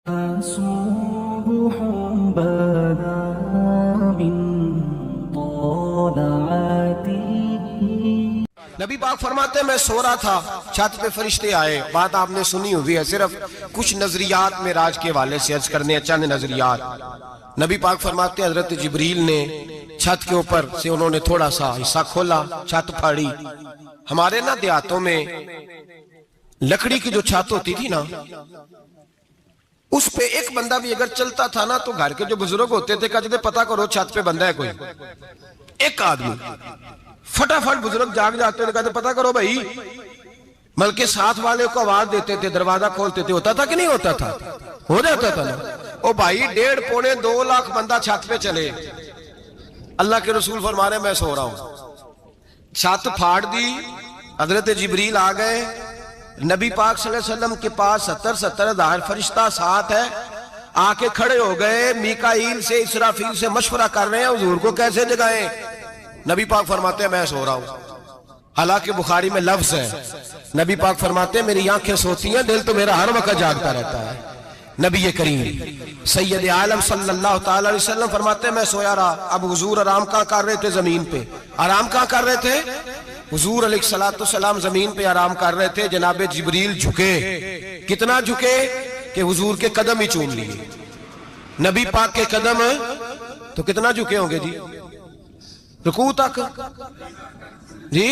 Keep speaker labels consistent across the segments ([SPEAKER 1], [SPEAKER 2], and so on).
[SPEAKER 1] صبح بدا من طلعته.
[SPEAKER 2] نبی پاک فرماتے ہیں میں سو رہا تھا، چھت پہ فرشتے آئے. بات آپ نے سنی ہوئی ہے، صرف کچھ نظریات معراج کے حوالے سے عرض کرنے ہیں، چند نظریات. نبی پاک فرماتے ہیں حضرت جبریل نے چھت کے اوپر سے انہوں نے تھوڑا سا حصہ کھولا، چھت پھاڑی. ہمارے نا دیہاتوں میں لکڑی کی جو چھت ہوتی تھی نا، اس پہ ایک بندہ بھی اگر چلتا تھا نا تو گھر کے جو بزرگ ہوتے تھے کہتے تھے پتہ کرو چھت پہ بندہ ہے کوئی. ایک آدمی فٹافٹ بزرگ جاگ جاتے تھے، کہتے پتہ کرو بھائی. بلکہ ساتھ والے کو آواز دیتے تھے، دروازہ کھولتے تھے. ہوتا تھا کہ نہیں ہوتا تھا؟ ہو جاتا تھا نا. او بھائی 1.5 پونے 2 لاکھ بندہ چھت پہ چلے، اللہ کے رسول فرما رہے ہیں میں سو رہا ہوں. چھت پھاڑ دی، حضرت جبریل آ گئے. نبی پاک صلی اللہ علیہ وسلم کے پاس 70 ہزار فرشتہ ساتھ ہے، آ کے کھڑے ہو گئے. میکائیل سے اسرافیل سے مشورہ کر رہے ہیں حضور کو کیسے جگائیں. نبی پاک فرماتے ہیں میں سو رہا ہوں. حالانکہ بخاری میں لفظ ہے، نبی پاک فرماتے ہیں میری آنکھیں سوتی ہیں، دل تو میرا ہر وقت جاگتا رہتا ہے. نبی کریم سید عالم صلی اللہ تعالی علیہ وسلم فرماتے ہیں میں سویا رہا. اب حضور آرام کہاں کر رہے تھے؟ زمین پہ. آرام کہاں کر رہے تھے؟ حضور علیہ السلام زمین پہ آرام کر رہے تھے. جناب جبریل جھکے. کتنا جھکے کہ حضور کے قدم ہی چوم لیے. نبی پاک کے قدم تو کتنا جھکے ہوں گے جی؟ رکوع تک. جی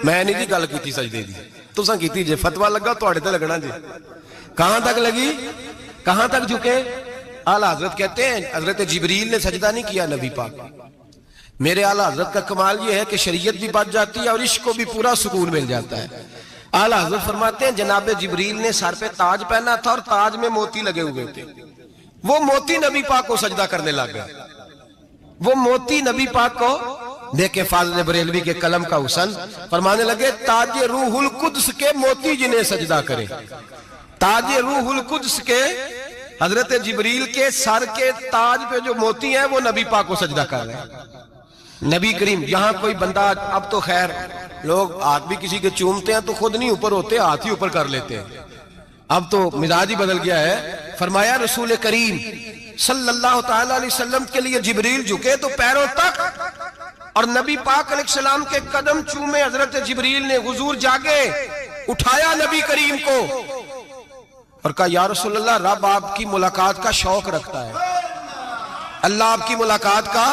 [SPEAKER 2] میں نہیں جی گل کی سجدے دی، تساں کیتی جے فتوی لگا تواڈے تے لگنا جی. کہاں تک لگی؟ کہاں تک جھکے؟ اعلیٰ حضرت کہتے ہیں حضرت جبریل نے سجدہ نہیں کیا نبی پاک. میرے اعلیٰ حضرت کا کمال یہ ہے کہ شریعت بھی بچ جاتی ہے اور عشق کو بھی پورا سکون مل جاتا ہے. اعلیٰ حضرت فرماتے ہیں جناب جبریل نے سر پہ تاج پہنا تھا اور تاج میں موتی لگے ہوئے تھے. وہ موتی نبی پاک کو سجدہ کرنے لگ گئے. وہ موتی نبی پاک کو دیکھیں. فاضل بریلوی کے قلم کا حسن فرمانے لگے تاج روح القدس کے موتی جنہیں سجدہ کرے. تاج روح القدس کے حضرت جبریل کے سر کے تاج پہ جو موتی ہیں وہ نبی پاک کو سجدہ کر رہے ہیں. نبی کریم یہاں کوئی بندہ، اب تو خیر لوگ ہاتھ بھی کسی کے چومتے ہیں تو خود نہیں اوپر ہوتے، ہاتھ ہی اوپر کر لیتے ہیں. اب تو مزاج ہی بدل گیا ہے. فرمایا رسول کریم صلی اللہ تعالی علیہ وسلم کے لیے جبریل جھکے تو پیروں تک، اور نبی پاک علیہ السلام کے قدم چومے. حضرت جبریل نے حضور جاگے، اٹھایا نبی کریم کو اور کہا یا رسول اللہ رب آپ کی ملاقات کا شوق رکھتا ہے، اللہ آپ کی ملاقات کا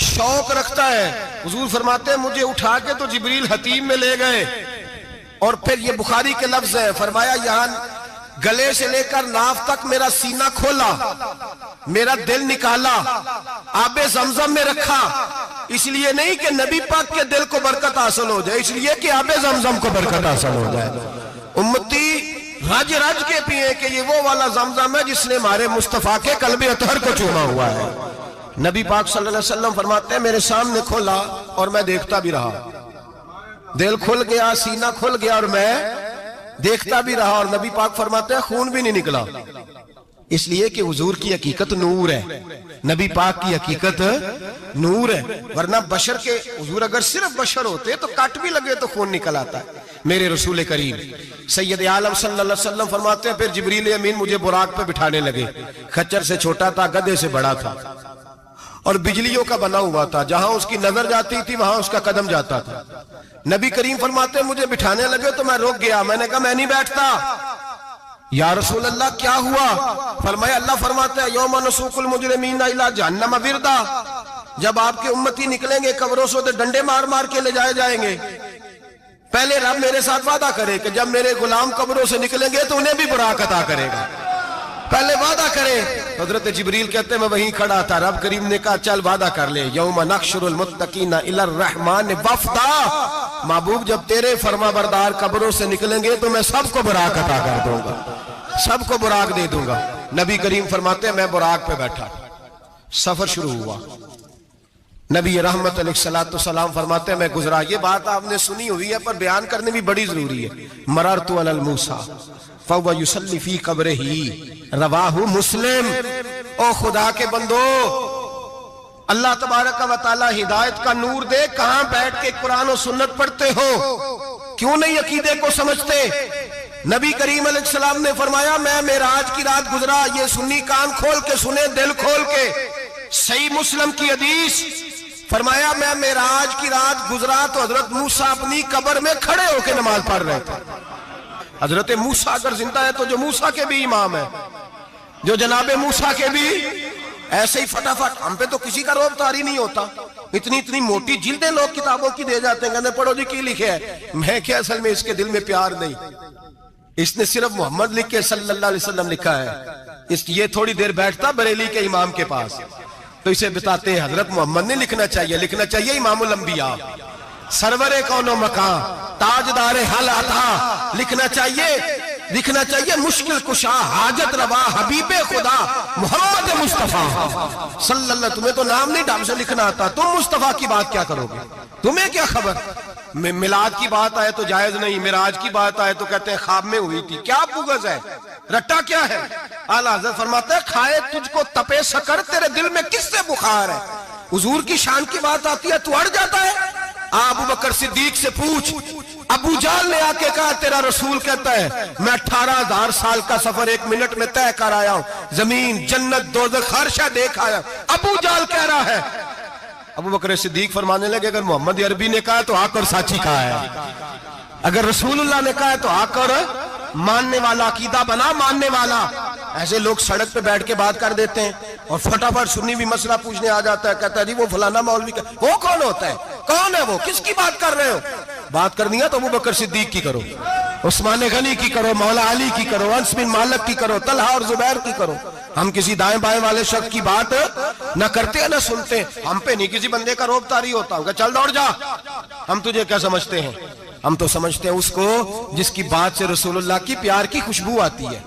[SPEAKER 2] شوق رکھتا ہے. حضور فرماتے ہیں مجھے اٹھا کے تو جبریل حتیم میں لے گئے. اور پھر یہ بخاری کے لفظ ہے، فرمایا یہاں گلے سے لے کر ناف تک میرا سینہ کھولا، میرا دل نکالا، آب زمزم میں رکھا. اس لیے نہیں کہ نبی پاک کے دل کو برکت حاصل ہو جائے، اس لیے کہ آب زمزم کو برکت حاصل ہو جائے. امتی رج رج کے پیئے کہ یہ وہ والا زمزم ہے جس نے ہمارے مصطفیٰ کے قلب اطہر کو چوما ہوا ہے. نبی پاک صلی اللہ علیہ وسلم فرماتے ہیں میرے سامنے کھولا اور میں دیکھتا بھی رہا. دل کھل گیا، سینہ کھل گیا اور میں دیکھتا بھی رہا. اور نبی پاک فرماتے ہیں خون بھی نہیں نکلا، اس لیے کہ حضور کی حقیقت نور ہے، نبی پاک کی حقیقت نور ہے. ورنہ بشر کے حضور اگر صرف بشر ہوتے تو کٹ بھی لگے تو خون نکل آتا ہے. میرے رسول کریم سید عالم صلی اللہ علیہ وسلم فرماتے ہیں پھر جبریل امین مجھے براق پہ بٹھانے لگے. خچر سے چھوٹا تھا، گدھے سے بڑا تھا اور بجلیوں کا بنا ہوا تھا. جہاں اس کی نظر جاتی تھی وہاں اس کا قدم جاتا تھا. نبی کریم فرماتے ہیں مجھے بٹھانے لگے تو میں رک گیا. میں نے کہا میں نہیں بیٹھتا. یا رسول اللہ کیا ہوا؟ فرمایا اللہ فرماتا ہے یوم نسوق المجرمین الی جہنم وردا. جب آپ کے امتی نکلیں گے قبروں سے تو ڈنڈے مار مار کے لے جائے جائیں گے. پہلے رب میرے ساتھ وعدہ کرے کہ جب میرے غلام قبروں سے نکلیں گے تو انہیں بھی براق عطا کرے گا. پہلے وعدہ کرے. حضرت جبریل کہتے ہیں میں وہیں کھڑا تھا. رب کریم نے کہا چل وعدہ کر لے یوم نحشر المتقین الی الرحمن وفدا. محبوب جب تیرے فرما بردار قبروں سے نکلیں گے تو میں سب کو براق عطا کر دوں گا، سب کو براق دے دوں گا. نبی کریم فرماتے ہیں میں براق پہ بیٹھا، سفر شروع ہوا. نبی رحمت علیہ السلام فرماتے ہیں میں گزرا. یہ بات آپ نے سنی ہوئی ہے پر بیان کرنے بھی بڑی ضروری ہے. مررت علی الموسیٰ فَوَّ يُسَلِّ فِي قَبْرِهِ رواہ مسلم. او خدا کے بندو، اللہ تبارک و تعالی ہدایت کا نور دے. کہاں بیٹھ کے قرآن و سنت پڑھتے ہو؟ کیوں نہیں عقیدے کو سمجھتے؟ نبی کریم علیہ السلام نے فرمایا میں معراج کی رات گزرا، یہ سنی کان کھول کے سنے، دل کھول کے، صحیح مسلم کی حدیث، فرمایا میں معراج کی رات گزرا تو حضرت موسیٰ اپنی قبر میں کھڑے ہو کے نماز پڑھ رہے تھے۔ حضرت موسیٰ اگر زندہ ہے تو جو موسیٰ کے بھی امام ہے، جو جناب موسیٰ کے بھی ایسے ہی فٹافٹ، ہم پہ تو کسی کا روب طاری نہیں ہوتا، اتنی موٹی جلدیں لوگ کتابوں کی دے جاتے ہیں، کہتے ہیں پڑھو جی کی لکھے ہے، میں کیا اصل میں اس کے دل میں پیار نہیں، اس نے صرف محمد لکھ کے صلی اللہ علیہ وسلم لکھا ہے، یہ تھوڑی دیر بیٹھتا بریلی کے امام کے پاس تو اسے بتاتے ہیں حضرت محمد نے لکھنا چاہیے امام الانبیاء، سرور کون و مکان، تاجدار حل عطا، لکھنا چاہیے مشکل کشا، حاجت روا، حبیب خدا محمد مصطفیٰ صلی اللہ۔ تمہیں تو نام نہیں ڈھنگ سے لکھنا آتا، تم مصطفیٰ کی بات کیا کرو گے؟ تمہیں کیا خبر؟ میلاد کی بات آئے تو جائز نہیں، معراج کی بات آئے تو کہتے ہیں خواب میں ہوئی تھی، کیا بغض ہے، رٹا کیا ہے؟ اعلیٰ حضرت فرماتے ہیں کھائے تجھ کو تپے سکر، تیرے دل میں کس سے بخار ہے؟ حضور کی شان کی بات آتی ہے تو اڑ جاتا ہے۔ ابو بکر صدیق سے پوچھ، ابو جہل نے آ کے کہا تیرا رسول کہتا ہے میں 18,000 سال کا سفر 1 منٹ میں طے کر آیا ہوں، زمین جنت دوزخ ہر شے دیکھ آیا۔ ابو جہل کہہ رہا ہے، ابو بکر صدیق فرمانے لگے اگر محمد عربی نے کہا تو آ کر سچی کہا ہے، اگر رسول اللہ نے کہا ہے تو آ کر ماننے والا، عقیدہ بنا ماننے والا۔ ایسے لوگ سڑک پہ بیٹھ کے بات کر دیتے ہیں اور فٹافٹ سنی بھی مسئلہ پوچھنے آ جاتا ہے، کہتا ہے جی وہ فلانا مولوی کا، وہ کون ہوتا ہے، کون ہے وہ، کس کی بات کر رہے ہو؟ بات کرنی ہے تو ابو بکر صدیق کی کرو، عثمان غنی کی کرو، مولا علی کی کرو، انس بن مالک کی کرو، طلحہ اور زبیر کی کرو۔ ہم کسی دائیں بائیں والے شخص کی بات نہ کرتے نہ سنتے، ہم پہ نہیں کسی بندے کا روب طاری ہوتا ہوگا چل دوڑ جا، ہم تجھے کیا سمجھتے ہیں؟ ہم تو سمجھتے ہیں اس کو جس کی بات سے رسول اللہ کی پیار کی خوشبو آتی ہے،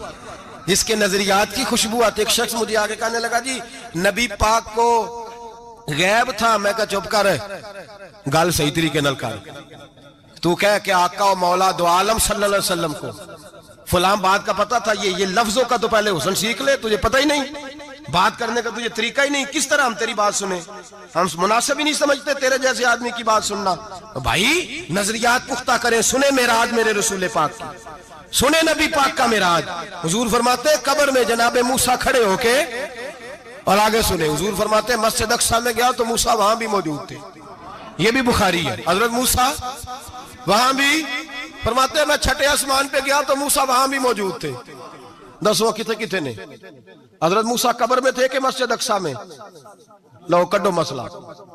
[SPEAKER 2] جس کے نظریات کی خوشبو آتی ہے۔ ایک شخص مجھے آگے کہنے لگا جی نبی پاک کو غیب تھا، میں کہا چپ کر، گال صحیح طریقے نل کر، تو کہہ کہ آقا و مولا دو عالم صلی اللہ علیہ وسلم کو فلاں بات کا پتہ تھا، یہ لفظوں کا تو پہلے حسن سیکھ لے، تجھے پتہ ہی نہیں، بات کرنے کا تجھے طریقہ ہی نہیں، کس طرح ہم تیری بات سنیں؟ ہم مناسب ہی نہیں سمجھتے تیرے جیسے آدمی کی بات سننا۔ بھائی نظریات پختہ کریں، سنیں معراج میرے رسول پاک کی، سنیں نبی پاک کا معراج۔ حضور فرماتے ہیں قبر میں جناب موسیٰ کھڑے ہو کے، اور آگے سنیں حضور فرماتے ہیں مسجد اقصیٰ میں گیا تو موسیٰ وہاں بھی موجود تھے، یہ بھی بخاری ہے، حضرت موسیٰ وہاں بھی، فرماتے ہیں میں چھٹے آسمان پہ گیا تو موسیٰ وہاں بھی موجود تھے۔ دسو کتنے نے حضرت موسیٰ قبر میں تھے کہ مسجد اقصیٰ میں؟ لو کڈو مسئلہ،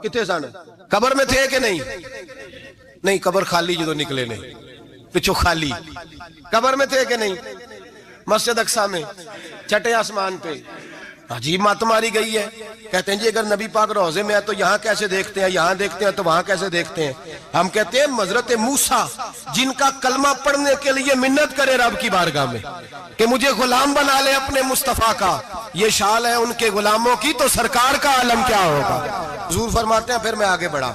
[SPEAKER 2] کتنے سن قبر میں تھے کہ نہیں؟ قبر خالی جدو نکلے نے پچھو خالی، قبر میں تھے کہ نہیں؟ مسجد اقصیٰ میں چھٹے آسمان پہ۔ عجیب مات ماری گئی ہے، کہتے ہیں جی اگر نبی پاک روضے میں ہے تو یہاں کیسے دیکھتے ہیں، یہاں دیکھتے ہیں تو وہاں کیسے دیکھتے ہیں؟ ہم کہتے ہیں حضرت موسیٰ جن کا کلمہ پڑھنے کے لیے منت کرے رب کی بارگاہ میں کہ مجھے غلام بنا لے اپنے مصطفیٰ کا، یہ شال ہے ان کے غلاموں کی، تو سرکار کا عالم کیا ہوگا؟ حضور فرماتے ہیں پھر میں آگے بڑھا،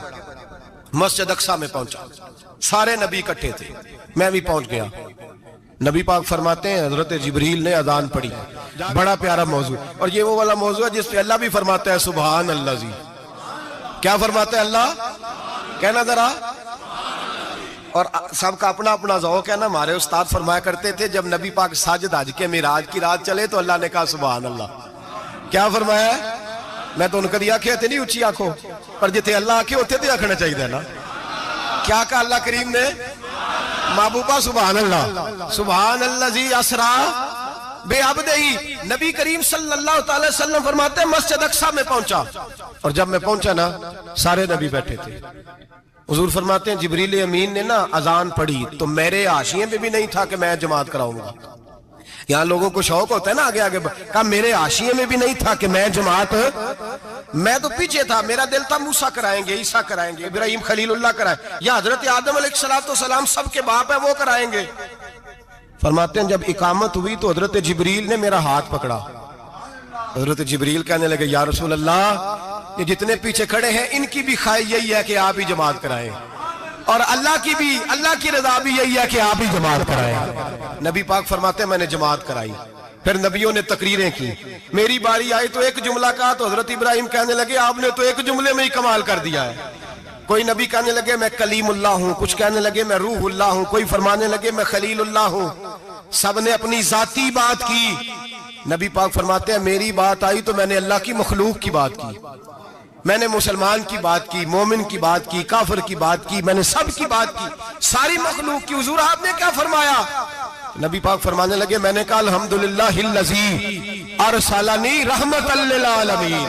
[SPEAKER 2] مسجد اقصیٰ میں پہنچا، سارے نبی اکٹھے تھے، میں بھی پہنچ گیا۔ نبی پاک فرماتے ہیں حضرت جبریل نے اذان پڑھی، بڑا پیارا موضوع، اور یہ وہ والا موضوع ہے جس پہ اللہ بھی فرماتا ہے سبحان اللہ جی، کیا فرماتا ہے اللہ؟ کہنا ذرا، اور سب کا اپنا اپنا ذوق ہے نا۔ ہمارے استاد فرمایا کرتے تھے جب نبی پاک ساجد حج کے معراج کی رات چلے تو اللہ نے کہا سبحان اللہ، کیا فرمایا؟ میں تو ان کو دیا کہ نہیں اچھی آنکھوں پر جتنے اللہ آنکھیں ہوتے تھے آنکھنا چاہیے نا، کیا کہا اللہ کریم نے؟ محبوبہ سبحان اللہ، سبحان الذی اسرا بے عبدہی۔ نبی کریم صلی اللہ تعالی وسلم فرماتے ہیں مسجد اقصیٰ میں پہنچا، اور جب میں پہنچا نا سارے نبی بیٹھے تھے۔ حضور فرماتے ہیں جبریل امین نے نا اذان پڑھی تو میرے حاشیے میں بھی نہیں تھا کہ میں جماعت کراؤں گا، یہاں لوگوں کو شوق ہوتا ہے نا آگے آگے، کہا میرے حاشیے میں بھی نہیں تھا کہ میں جماعت، میں تو پیچھے تھا، میرا دل تھا موسیٰ کرائیں گے، عیسیٰ کرائیں گے، ابراہیم خلیل اللہ کرائیں، یا حضرت آدم علیہ السلام سب کے باپ ہے وہ کرائیں گے۔ فرماتے ہیں جب اقامت ہوئی تو حضرت جبریل نے میرا ہاتھ پکڑا، حضرت جبریل کہنے لگے یا رسول اللہ یہ جتنے پیچھے کھڑے ہیں ان کی بھی خواہش یہی ہے کہ آپ ہی جماعت کرائیں، اور اللہ کی رضا بھی یہی ہے کہ آپ ہی جماعت کرائیں۔ نبی پاک فرماتے ہیں میں نے جماعت کرائی، پھر نبیوں نے تقریریں کی، میری باری آئی تو ایک جملہ کہا تو حضرت ابراہیم کہنے لگے آپ نے تو ایک جملے میں ہی کمال کر دیا ہے۔ کوئی نبی کہنے لگے میں کلیم اللہ ہوں، کچھ کہنے لگے میں روح اللہ ہوں، کوئی فرمانے لگے میں خلیل اللہ ہوں۔ سب نے اپنی ذاتی بات کی. نبی پاک فرماتے ہیں میری بات آئی تو میں نے اللہ کی مخلوق کی بات کی, میں نے مسلمان کی بات کی, مومن کی بات کی, کافر کی بات کی, میں نے سب کی بات کی, ساری مخلوق کی. حضور آپ نے کیا فرمایا؟ نبی پاک فرمانے لگے میں نے کہا الحمدللہ الذی ارسلنی رحمت للعالمین.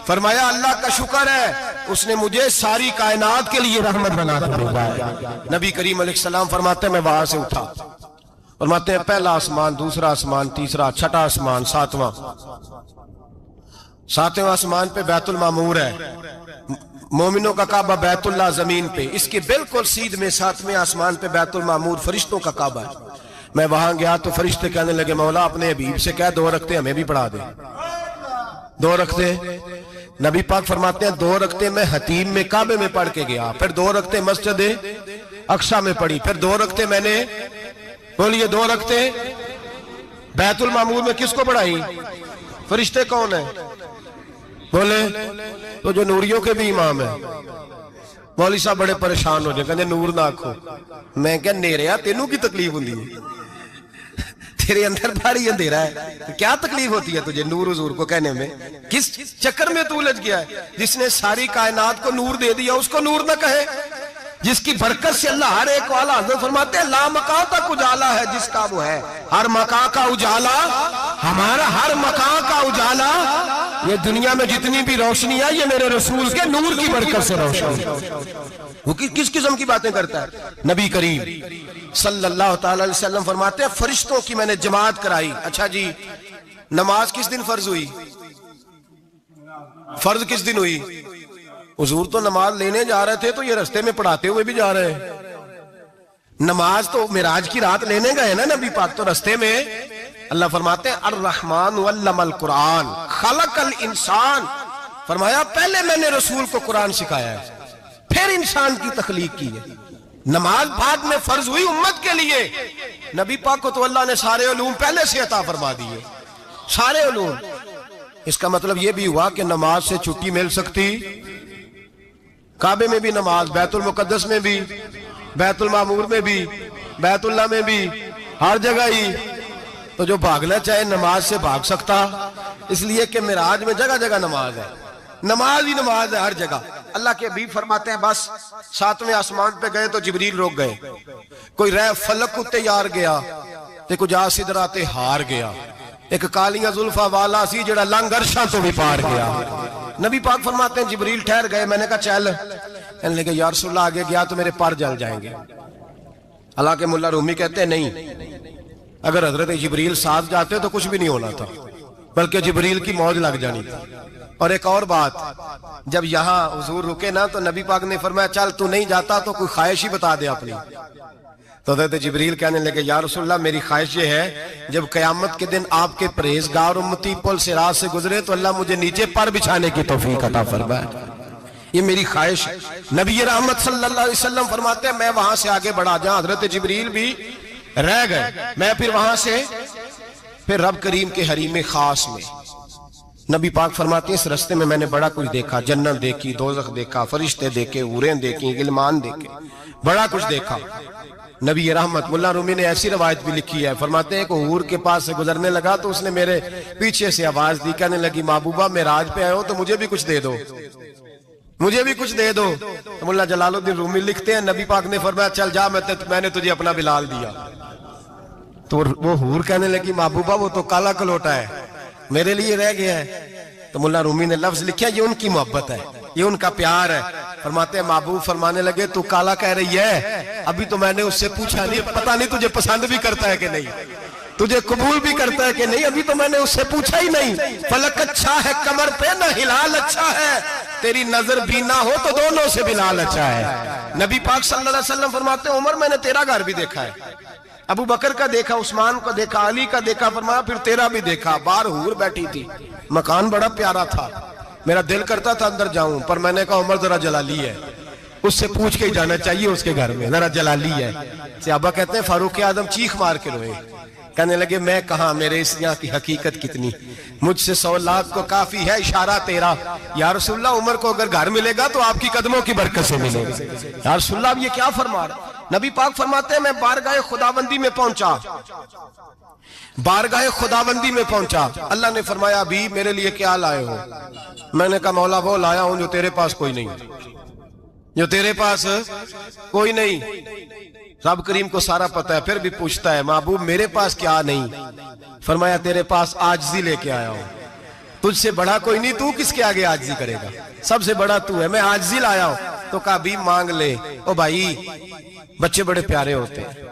[SPEAKER 2] فرمایا اللہ کا شکر ہے اس نے مجھے ساری کائنات کے لیے رحمت بنا کر بھیجا ہے. نبی کریم علیہ السلام فرماتے ہیں میں وہاں سے اٹھا, فرماتے ہیں پہلا آسمان, دوسرا آسمان, تیسرا, چھٹا آسمان, ساتواں آسمان پہ بیت المعمور ہے, مومنوں کا کعبہ بیت اللہ زمین پہ, اس کے بالکل سیدھ میں ساتویں آسمان پہ بیت المعمور فرشتوں کا کعبہ ہے. میں وہاں گیا تو فرشتے کہنے لگے مولا اپنے حبیب سے کہہ 2 رکعتیں ہمیں بھی پڑھا دے. 2 رکعتیں. نبی پاک فرماتے ہیں 2 رکعتیں میں حتیم میں کعبے میں پڑھ کے گیا, پھر 2 رکعتیں مسجد اقصی میں پڑھی, پھر 2 رکعتیں میں نے, بولیے 2 رکعتیں بیت المعمور میں کس کو پڑھائی؟ فرشتے کون ہیں بولے؟ تو جو نوریوں کے بھی امام ہیں. مولوی صاحب بڑے پریشان ہو جائے, کہنے نور نہ آکھو. میں کہا نیریا تینوں کی تکلیف ہوندی ہے, تیرے اندر بھاری اندھیرا ہے, کیا تکلیف ہوتی ہے تجھے نور حضور کو کہنے میں؟ کس چکر میں تو الجھ گیا ہے؟ جس نے ساری کائنات کو نور دے دیا اس کو نور نہ کہے, جس کی برکت سے اللہ ہر ایک والا. حضرت فرماتے ہیں لا مکان تک اجالا ہے جس کا وہ ہے, ہر مکان کا اجالا ہمارا, ہر مکان کا اجالا. یہ دنیا میں جتنی بھی روشنی ہے یہ میرے رسول کے نور کی برکت سے روشنی. وہ کس قسم کی باتیں کرتا ہے؟ نبی کریم صلی اللہ تعالی علیہ وسلم فرماتے ہیں فرشتوں کی میں نے جماعت کرائی. اچھا جی نماز کس دن فرض ہوئی؟ فرض کس دن ہوئی؟ حضور تو نماز لینے جا رہے تھے تو یہ رستے میں پڑھاتے ہوئے بھی جا رہے ہیں. نماز تو معراج کی رات لینے گئے نا نبی پاک, تو رستے میں اللہ فرماتے ہیں الرحمن علم القرآن خلق الانسان. فرمایا پہلے میں نے رسول کو قرآن سکھایا ہے پھر انسان کی تخلیق کی ہے. نماز بعد میں فرض ہوئی امت کے لیے. نبی پاک کو تو اللہ نے سارے علوم پہلے سے عطا فرما دیے, سارے علوم. اس کا مطلب یہ بھی ہوا کہ نماز سے چھٹی مل سکتی, کعبے میں بھی نماز, بیت المقدس میں بھی, بیت المعمور میں بھی, بیت اللہ میں بھی, ہر جگہ ہی. تو جو بھاگنا چاہے نماز سے بھاگ سکتا, اس لیے کہ معراج میں جگہ جگہ نماز ہے, نماز ہی نماز ہے ہر جگہ. اللہ کے حبیب فرماتے ہیں بس 7ویں آسمان پہ گئے تو جبریل روک گئے, کوئی رہ فلک کو تیار گیا تے کچھ آ سدراتے ہار گیا, ایک کالیاں زلفا والا سی جڑا لنگ عرشاں تو بھی پار گیا. نبی پاک فرماتے ہیں جبریل ٹھہر گئے, میں نے کہا چل, کہنے لگے یا رسول اللہ آگے گیا تو میرے پر جل جائیں گے. حالانکہ ملا رومی کہتے ہیں نہیں, اگر حضرت جبریل ساتھ جاتے تو کچھ بھی نہیں ہونا تھا, بلکہ جبریل کی موج لگ جانی تھی. اور ایک اور بات, جب یہاں حضور رکے نا تو نبی پاک نے فرمایا چل تو نہیں جاتا تو کوئی خواہش ہی بتا دے اپنی. تو حضرت جبریل کہنے لگے یا رسول اللہ میری خواہش یہ ہے جب قیامت کے دن آپ کے پرہیزگار امتی پل صراط سے گزرے تو اللہ مجھے نیچے پر بچھانے کی توفیق عطا فرمائے, یہ میری خواہش. نبی رحمت صلی اللہ علیہ وسلم فرماتے ہیں میں وہاں سے آگے بڑھا جاؤں, حضرت جبریل بھی رہ گئے, میں پھر وہاں سے پھر رب کریم کے حریم خاص میں. نبی پاک فرماتے ہیں اس رستے میں نے بڑا کچھ دیکھا, جنت دیکھی, دوزخ دیکھا, فرشتے دیکھے, حوریں دیکھی, غلمان دیکھے, بڑا کچھ دیکھا. نبی رحمت ملا رومی نے ایسی روایت بھی لکھی ہے, فرماتے ہیں کہ حور کے پاس سے گزرنے لگا تو اس نے میرے پیچھے سے آواز دی, کہنے لگی محبوبہ معراج پہ آئے ہو تو مجھے بھی کچھ دے دو, مجھے بھی کچھ دے دو. تو ملا جلال الدین رومی لکھتے ہیں نبی پاک نے فرمایا چل جا میں نے تجھے اپنا بلال دیا. تو وہ حور کہنے لگی محبوبہ وہ تو کالا کلوٹا ہے, میرے لیے رہ گیا ہے. تو ملا رومی نے لفظ لکھا یہ ان کی محبت ہے, یہ ان کا پیار ہے. فرماتے ہیں محبوب فرمانے لگے تو کالا کہہ رہی ہے, ابھی تو میں نے اس سے پوچھا نہیں, پتہ نہیں تجھے پسند بھی کرتا ہے کہ نہیں, تجھے قبول بھی کرتا ہے کہ نہیں, ابھی تو میں نے اس سے پوچھا ہی نہیں. فلک اچھا ہے کمر پہ نہ ہلال اچھا ہے, تیری نظر بھی نہ ہو تو دونوں سے بلال اچھا ہے. نبی پاک صلی اللہ علیہ وسلم فرماتے ہیں عمر میں نے تیرا گھر بھی دیکھا ہے, ابو بکر کا دیکھا, عثمان کا دیکھا, علی کا دیکھا, فرمایا پھر تیرا بھی دیکھا. باہر حور بیٹھی تھی, مکان بڑا پیارا تھا, میرا دل کرتا تھا اندر جاؤں, پر میں نے کہا عمر ذرا جلالی ہے, اس سے پوچھ کے ہی جانا چاہیے اس کے گھر میں, ذرا جلالی ہے. صحابہ کہتے ہیں فاروق اعظم چیخ مار کے روئے, کہنے لگے میں کہاں, میرے اس یہاں کی حقیقت کتنی, مجھ سے 100 لاکھ کو کافی ہے اشارہ تیرا. یا رسول اللہ عمر کو اگر گھر ملے گا تو آپ کی قدموں کی برکت سے ملے گا. یا رسول اللہ اب یہ کیا فرما رہا, نبی پاک فرماتے ہیں میں بارگاہ خداوندی میں پہنچا، بارگاہ خداوندی میں پہنچا، اللہ نے فرمایا ابھی میرے لیے کیا لائے ہو؟ میں نے کہا مولا وہ لایا ہوں جو تیرے پاس کوئی نہیں، جو تیرے پاس کوئی نہیں۔ رب کریم کو سارا پتہ ہے، پھر بھی پوچھتا ہے محبوب میرے پاس کیا نہیں؟ فرمایا تیرے پاس عاجزی لے کے آیا ہوں، تجھ سے بڑا کوئی نہیں، تو کس کے آگے عاجزی کرے گا، سب سے بڑا تو ہے، میں عاجزی لایا ہوں۔ تو کہا بھی مانگ لے۔ او بھائی بچے بڑے پیارے ہوتے ہیں،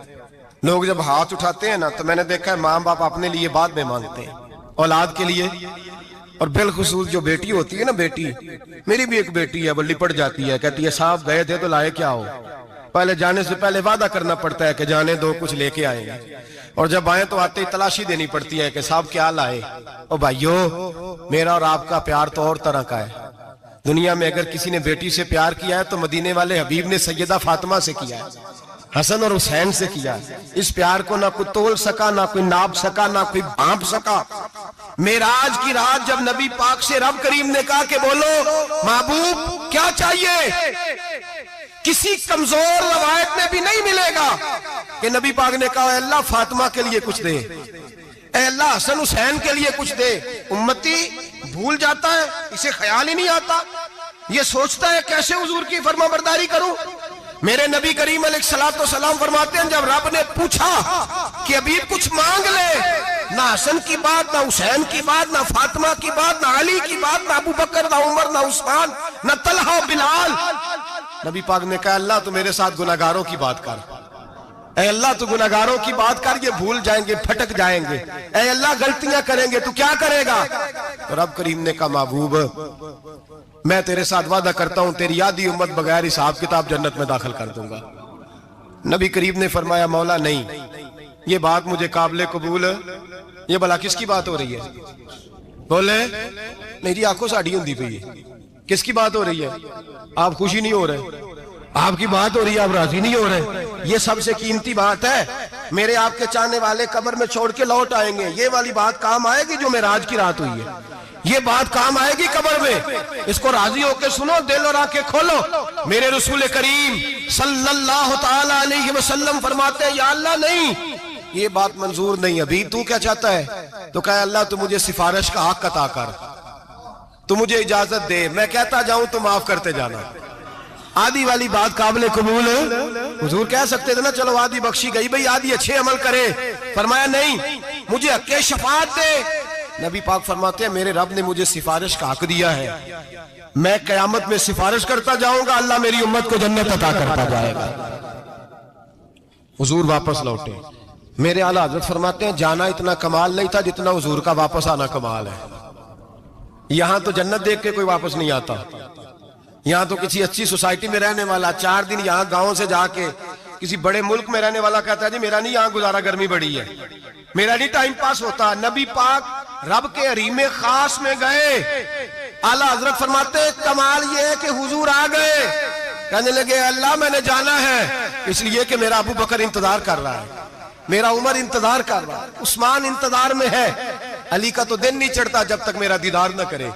[SPEAKER 2] لوگ جب ہاتھ اٹھاتے ہیں نا تو میں نے دیکھا ہے ماں باپ اپنے لیے بعد میں مانگتے ہیں، اولاد کے لیے، اور بالخصوص جو بیٹی ہوتی ہے نا، بیٹی میری بھی ایک بیٹی ہے، وہ لپٹ جاتی ہے، کہتی ہے صاحب گئے تھے تو لائے کیا ہو؟ پہلے جانے سے پہلے وعدہ کرنا پڑتا ہے کہ جانے دو کچھ لے کے آئیں گے، اور جب آئیں تو آتے ہی تلاشی دینی پڑتی ہے کہ صاحب کیا لائے۔ او بھائیو میرا اور آپ کا پیار تو اور طرح کا ہے، دنیا میں اگر کسی نے بیٹی سے پیار کیا ہے تو مدینے والے حبیب نے سیدہ فاطمہ سے کیا ہے، حسن اور حسین سے کیا۔ اس پیار کو نہ کوئی تول سکا، نہ کوئی ناپ سکا، نہ کوئی بھانپ سکا۔ معراج کی رات جب نبی پاک سے رب کریم نے کہا کہ بولو محبوب کیا چاہیے، کسی کمزور روایت میں بھی نہیں ملے گا کہ نبی پاک نے کہا اے اللہ فاطمہ کے لیے کچھ دے، اے اللہ حسن حسین کے لیے کچھ دے۔ امتی بھول جاتا ہے، اسے خیال ہی نہیں آتا، یہ سوچتا ہے کیسے حضور کی فرما برداری کروں۔ میرے نبی کریم علیہ السلام فرماتے ہیں جب رب نے پوچھا کہ ابھی کچھ مانگ لے، نہ حسن کی بات، نہ حسین کی بات، نہ فاطمہ کی بات، نہ علی کی بات، نہ ابو بکر، نہ عمر، نہ عثمان، نہ طلحہ بلال، نبی پاک نے کہا اللہ تو میرے ساتھ گناہگاروں کی بات کر، اے اللہ تو گناہگاروں کی بات کر، یہ بھول جائیں گے، پھٹک جائیں گے، اے اللہ غلطیاں کریں گے تو کیا کرے گا؟ تو رب کریم نے کہا محبوب میں تیرے ساتھ وعدہ کرتا ہوں تیری آدھی امت بغیر حساب کتاب جنت میں داخل کر دوں گا۔ نبی کریم نے فرمایا مولا نہیں، یہ بات مجھے قابل قبول ہے، یہ بھلا کس کی بات ہو رہی ہے؟ بولے نہیں جی آنکھوں ساڑھی ہوندی پئی ہے، کس کی بات ہو رہی ہے؟ آپ خوشی نہیں ہو رہے، آپ کی بات ہو رہی ہے، آپ راضی نہیں ہو رہے، یہ سب سے قیمتی بات ہے، میرے آپ کے چاہنے والے قبر میں چھوڑ کے لوٹ آئیں گے، یہ والی بات کام آئے گی جو معراج کی رات ہوئی ہے، یہ بات کام آئے گی قبر میں، اس کو راضی ہو کے سنو، دل اور آنکھیں کھولو۔ میرے رسول کریم صلی اللہ تعالی علیہ وسلم فرماتے ہیں یا اللہ نہیں، یہ بات منظور نہیں، ابھی تو کیا چاہتا ہے؟ تو کہا اللہ تو مجھے سفارش کا حق عطا کر، تو مجھے اجازت دے، میں کہتا جاؤں تو معاف کرتے جانا۔ آدھی والی بات قابل قبول حضور کہہ سکتے تھے نا چلو آدھی بخشی گئی بھئی آدھی اچھے عمل کرے، فرمایا نہیں مجھے حق شفاعت دے۔ نبی پاک فرماتے ہیں میرے رب نے مجھے سفارش کا حق دیا ہے، میں قیامت میں سفارش کرتا جاؤں گا، اللہ میری امت کو جنت عطا کرتا جائے گا۔ حضور واپس لوٹے، میرے اعلیٰ حضرت فرماتے ہیں جانا اتنا کمال نہیں تھا جتنا حضور کا واپس آنا کمال ہے۔ یہاں تو جنت دیکھ کے کوئی واپس نہیں آتا، یہاں تو کسی اچھی سوسائٹی میں رہنے والا 4 دن یہاں گاؤں سے جا کے کسی بڑے ملک میں رہنے والا کہتا ہے جی میرا نہیں یہاں گزارا، گرمی بڑی ہے، میرا نہیں ٹائم پاس ہوتا۔ نبی پاک رب کے حریم خاص میں گئے، اعلیٰ حضرت فرماتے ہیں کمال یہ ہے کہ حضور آ گئے، کہنے لگے اللہ میں نے جانا ہے اس لیے کہ میرا ابو بکر انتظار کر رہا ہے، میرا عمر انتظار کر رہا ہے، عثمان انتظار میں ہے، علی کا تو دن نہیں چڑھتا جب تک میرا دیدار نہ کرے،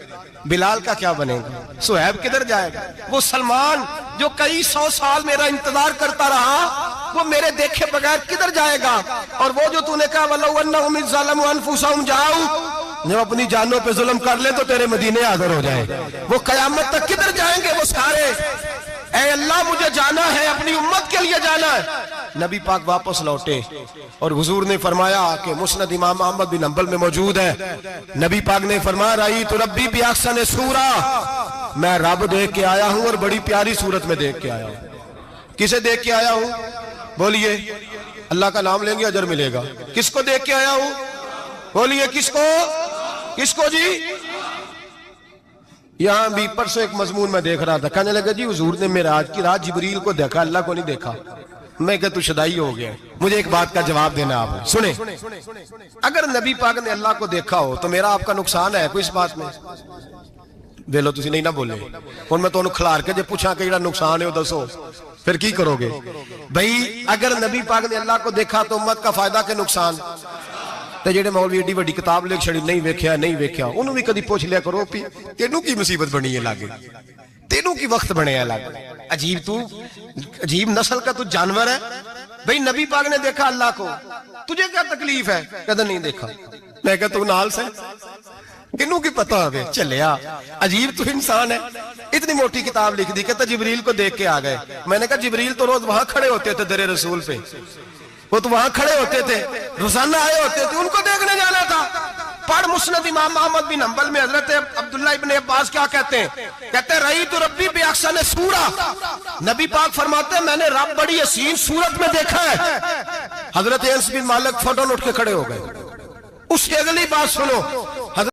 [SPEAKER 2] بلال کا کیا بنے گا، صہیب کدھر جائے گا، وہ سلمان جو کئی 100 سال میرا انتظار کرتا رہا وہ میرے دیکھے بغیر کدھر جائے گا، اور وہ جو تو نے کہا وَلَوْ أَنَّهُمْ إِذْ ظَلَمُوا أَنفُسَهُمْ جَاءُوا، جب اپنی جانوں پہ ظلم کر لے تو تیرے مدینے حاضر ہو جائے، وہ قیامت تک کدھر جائیں گے وہ سارے، اے اللہ مجھے جانا ہے، اپنی امت کے لیے جانا ہے۔ نبی پاک واپس لوٹے اور حضور نے فرمایا کہ مسند امام احمد بن حنبل میں موجود ہے، نبی پاک نے فرمایا رأیت ربی بأحسن صورہ، میں رب دیکھ کے آیا ہوں اور بڑی پیاری صورت میں دیکھ کے آیا ہوں۔ کسے دیکھ کے آیا ہوں؟ بولیے، اللہ کا نام لیں گے اجر ملے گا۔ کس کو دیکھ کے آیا ہوں؟ بولیے کس کو؟ کس کو جی؟ یہاں بھی پرسوں ایک مضمون میں دیکھ رہا تھا، کہنے لگا جی حضور نے معراج کی رات جبریل کو دیکھا، اللہ کو نہیں دیکھا۔ میں کہا تو شدائی ہو گیا، مجھے ایک بات کا جواب دینا آپ سنیں، اگر نبی پاک نے اللہ کو دیکھا ہو تو میرا آپ کا نقصان ہے کوئی اس بات میں؟ بیلو تسی نہیں نہ بولے، اور میں تو انہوں کھلار کے جب پوچھا کہ یہ نقصان ہے وہ دسو، پھر کی کرو گے؟ بھئی اگر نبی پاک نے اللہ کو دیکھا تو امت کا فائدہ کے نقصان؟ تے جڑے مولوی ایڈی وڈی کتاب لکھ چھڑی نہیں ویکھیا نہیں ویکھیا، انہوں بھی کدی پوچھ لیا کرو تینوں کی مصیبت بنی ہے لاگے، تینوں کی وقت بنے ہے لاگے، عجیب نسل کا تو جانور ہے بھئی. نبی پاک نے دیکھا اللہ کو, تجھے کیا تکلیف ہے؟ کہتا نہیں دیکھا. میں کہتا تو نال سے کنوں کی پتہ ہے چلیا, عجیب تو انسان ہے. اتنی موٹی کتاب لکھ دی, کہتا جبریل کو دیکھ کے آ گئے. میں نے کہا جبریل تو روز وہاں کھڑے ہوتے تھے در رسول پہ, وہ تو وہاں کھڑے ہوتے تھے, روزانہ آئے ہوتے تھے, ان کو دیکھنے جانا تھا. پڑھ مسند امام احمد بن حنبل میں حضرت عبداللہ ابن عباس کیا کہتے ہیں؟ کہتے ہیں رأیت ربی بأحسن صورہ, نبی پاک فرماتے ہیں میں نے رب بڑی حسین صورت میں دیکھا ہے. حضرت انس بن مالک فوٹو اٹھ کے کھڑے ہو گئے. اس کی اگلی بات سنو,